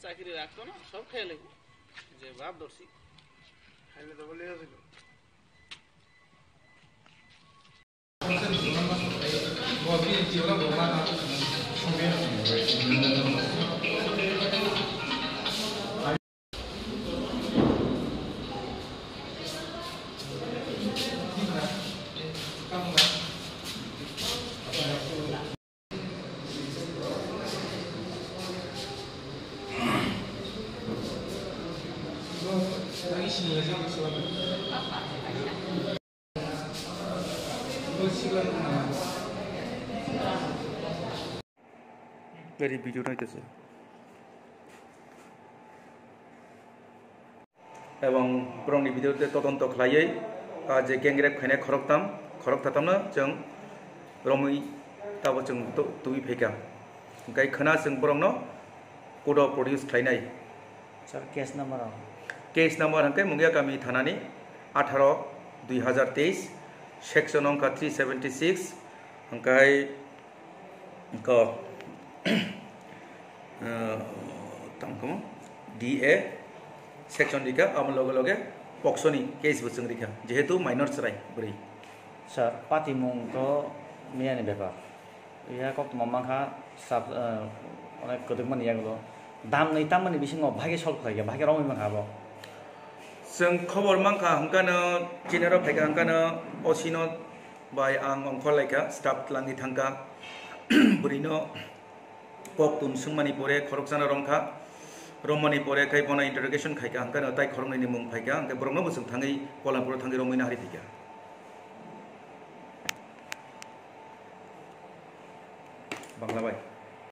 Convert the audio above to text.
চাকরি রাখতো না সব খেয়ে লেবো যে বাপ দর্শি খাইলে তো বলে আসিল Dari video itu এবং ब्रंनि भिडिअ तदन्त खालायै जे गेंग्रेब खायनाय खरक थाथामनो जों रमै दाबो जों तुइ फैगा ओंखाय खोना जों ब्रंनो कोड प्रडिउस खालायनाय सर केस नम्बर हंके मुंगिया गामि थानानि 18/2023 सेक्शन अंका 376 ओंखाय तमको DA सेक्शन दिखा आम लगे पक्सोनी केस बसंग दिखा जेहेतु माइनर्स राय बरै सर पार्टी मुंग तो मियानि बेपार या कक ममाखा सब अनेक गदगमन यागलो दाम नै तामनि बिसिङाव भागे सल्भ खालायो भागे रमै माखाबो जों खबर मांखा हंकानो जेनेराल फायगा हंकानो असिनो बाय आं अंखलायका स्टाफ लांनि थांका बरिनो पक तुम सुंमानि परे खरकजाना रंखा रमनी परे खाय बना इंटरोगेशन खायका हंकानो ताय खरंनि मुं फायगा हंके ब्रह्म बोसों थाङै कलामपुर थाङै रमैना हारि फैगा बांलाबाय